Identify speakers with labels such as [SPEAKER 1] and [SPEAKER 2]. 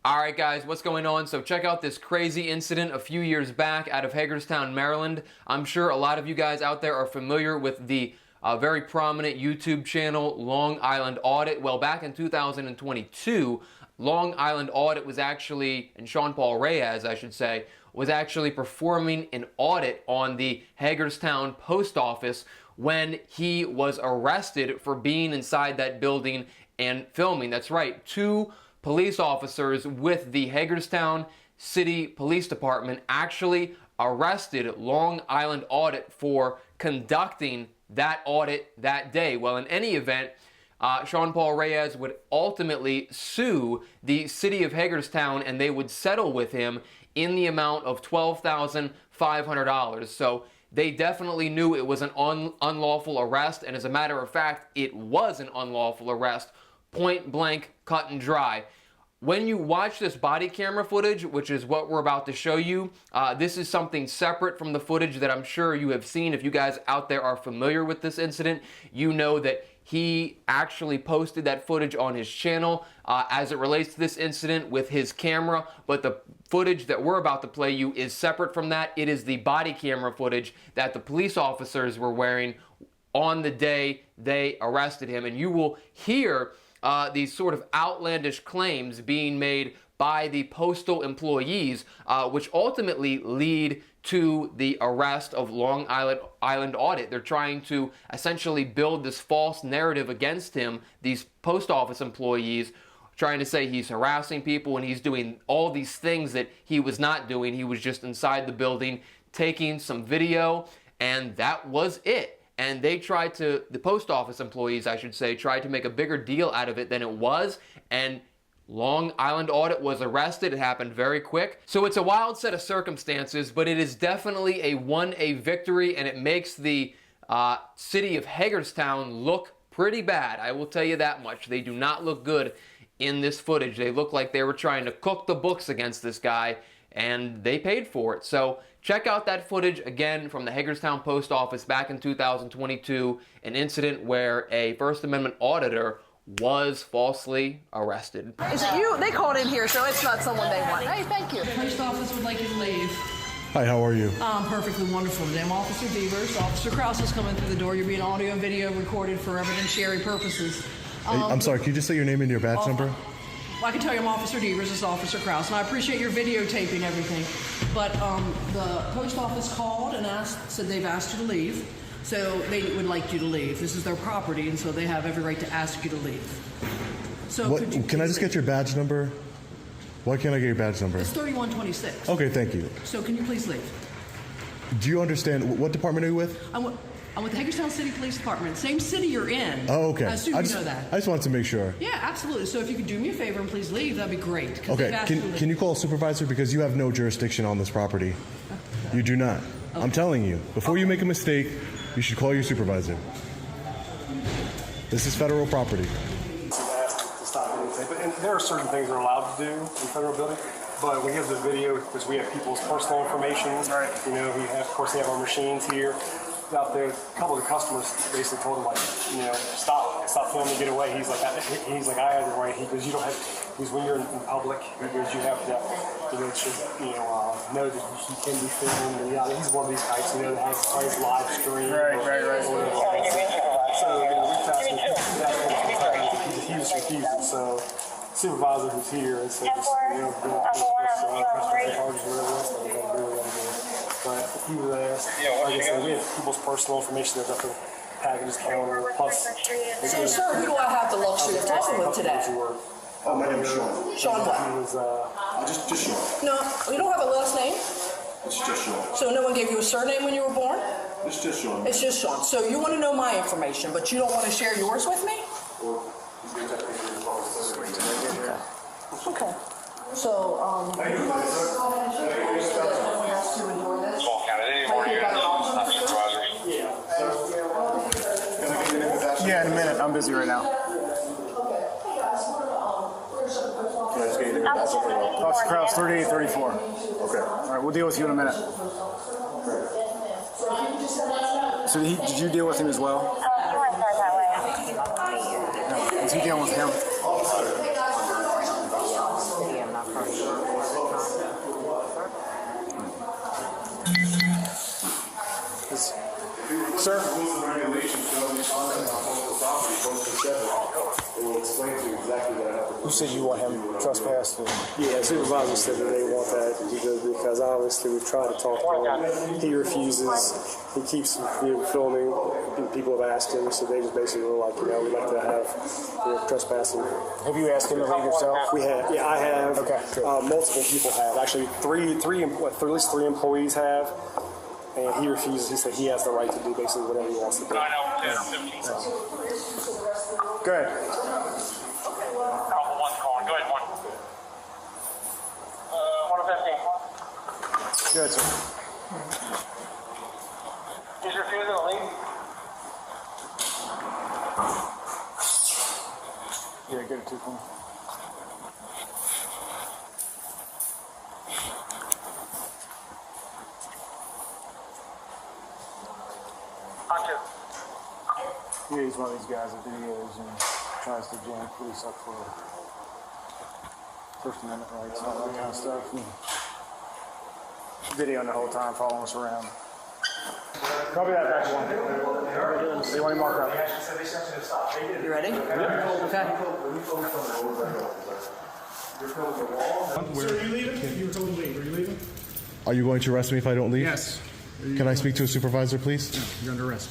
[SPEAKER 1] Alright guys, what's going on? So check out this crazy incident a few years back out of Hagerstown, Maryland. I'm sure a lot of you guys out there are familiar with the very prominent YouTube channel, Long Island Audit. Well, back in 2022, Long Island Audit was actually, and SeanPaul Reyes, I should say, was actually performing an audit on the Hagerstown post office when he was arrested for being inside that building and filming. That's right, two police officers with the Hagerstown City Police Department actually arrested Long Island Audit for conducting that audit that day. Well, in any event, SeanPaul Reyes would ultimately sue the city of Hagerstown and they would settle with him in the amount of $12,500. So they definitely knew it was an unlawful arrest, and as a matter of fact, it was an unlawful arrest. Point blank, cut and dry. When you watch this body camera footage, which is what we're about to show you, this is something separate from the footage that I'm sure you have seen. If you guys out there are familiar with this incident, you know that he actually posted that footage on his channel as it relates to this incident with his camera, but the footage that we're about to play you is separate from that. It is the body camera footage that the police officers were wearing on the day they arrested him, and you will hear these sort of outlandish claims being made by the postal employees, which ultimately lead to the arrest of Long Island Audit. They're trying to essentially build this false narrative against him, these post office employees, trying to say he's harassing people and he's doing all these things that he was not doing. He was just inside the building taking some video, and that was it. And they tried to, the post office employees, I should say, tried to make a bigger deal out of it than it was, and Long Island Audit was arrested. It happened very quick. So it's a wild set of circumstances, but it is definitely a 1A victory, and it makes the city of Hagerstown look pretty bad. I will tell you that much. They do not look good in this footage. They look like they were trying to cook the books against this guy, and they paid for it. So check out that footage again from the Hagerstown Post Office back in 2022, an incident where a First Amendment auditor was falsely arrested.
[SPEAKER 2] Is it you? They called in here, so it's not someone they want. Hey, thank you.
[SPEAKER 3] Post office would like you to leave.
[SPEAKER 4] Hi, how are you?
[SPEAKER 3] Perfectly wonderful today. I'm Officer Devers. Officer Krause is coming through the door. You're being audio and video recorded for evidentiary purposes.
[SPEAKER 4] I'm sorry, can you just say your name and your badge number?
[SPEAKER 3] Well, I can tell you I'm Officer Devers, this is Officer Krause, and I appreciate your videotaping everything. But the post office called and said they've asked you to leave, so they would like you to leave. This is their property, and so they have every right to ask you to leave. So
[SPEAKER 4] Can I just get your badge number? Why can't I get your badge number?
[SPEAKER 3] It's 3126.
[SPEAKER 4] Okay, thank you.
[SPEAKER 3] So can you please leave?
[SPEAKER 4] Do you understand, what department are you with?
[SPEAKER 3] I'm with the Hagerstown City Police Department. Same city you're in.
[SPEAKER 4] Oh, okay.
[SPEAKER 3] I assume you know that.
[SPEAKER 4] I just wanted to make sure.
[SPEAKER 3] Yeah, absolutely. So if you could do me a favor and please leave, that'd be great.
[SPEAKER 4] Okay, can you call a supervisor? Because you have no jurisdiction on this property. You do not. Okay. I'm telling you, before you make a mistake, you should call your supervisor. This is federal property.
[SPEAKER 5] And there are certain things we're allowed to do in federal building, but we have the video because we have people's personal information. Right. You know, of course, we have our machines here. Out there, a couple of the customers basically told him, like, you know, stop filming, get away. He's like, I have the right. He goes, you don't have. Because when you're in public, he goes, you have to, know that he can be filmed. And he's one of these types, that has his live stream. Right. So we've asked him that. He was refusing. So supervisor who's here and said, But he was asked, like I said, we have people's personal information that's up the packages counter, plus...
[SPEAKER 2] So, sir, who do I have the luxury of talking with today?
[SPEAKER 5] Oh, my name is Sean.
[SPEAKER 2] Sean what?
[SPEAKER 5] He was,
[SPEAKER 6] just Sean.
[SPEAKER 2] No, you don't have a last name?
[SPEAKER 6] It's just Sean.
[SPEAKER 2] So no one gave you a surname when you were born?
[SPEAKER 6] It's just Sean.
[SPEAKER 2] It's just Sean. So you want to know my information, but you don't want to share yours with me? Okay. So,
[SPEAKER 5] yeah, in a minute. I'm busy right now. Officer Krause, 3834. Okay. All right, we'll deal with you in a minute. So did you deal with him as well?
[SPEAKER 7] He went that way.
[SPEAKER 5] Is he dealing with him? Sir?
[SPEAKER 6] Rules and regulations shall be followed on postal property, postal schedule. It will explain to you exactly what I have to do.
[SPEAKER 5] You said you want him trespassed. Yeah, supervisor said that they want that because obviously we've tried to talk to him. He refuses. He keeps filming. People have asked him, so they just basically were like, we'd like to have trespassing.
[SPEAKER 7] Have you asked him to leave yourself?
[SPEAKER 5] We have. Yeah, I have.
[SPEAKER 7] Okay, good.
[SPEAKER 5] Multiple people have. Actually, at least three employees have. And he refuses. He said he has the right to do basically whatever he wants to do.
[SPEAKER 7] Good.
[SPEAKER 8] Alpha 1's calling. Go ahead, 1. 115.
[SPEAKER 7] Good, sir.
[SPEAKER 8] He's refusing to leave.
[SPEAKER 7] Yeah, get it to him.
[SPEAKER 8] On 2.
[SPEAKER 7] Yeah, he's one of these guys that videos and tries to jam police up for First Amendment rights and all that kind of stuff. And videoing the whole time, following us around. Copy that, back 1. They want him marked up.
[SPEAKER 3] You ready? Okay.
[SPEAKER 5] Sir, are you leaving? You were told to leave. Are you leaving?
[SPEAKER 4] Are you going to arrest me if I don't leave?
[SPEAKER 5] Yes.
[SPEAKER 4] Can I speak to a supervisor, please?
[SPEAKER 5] You're under arrest.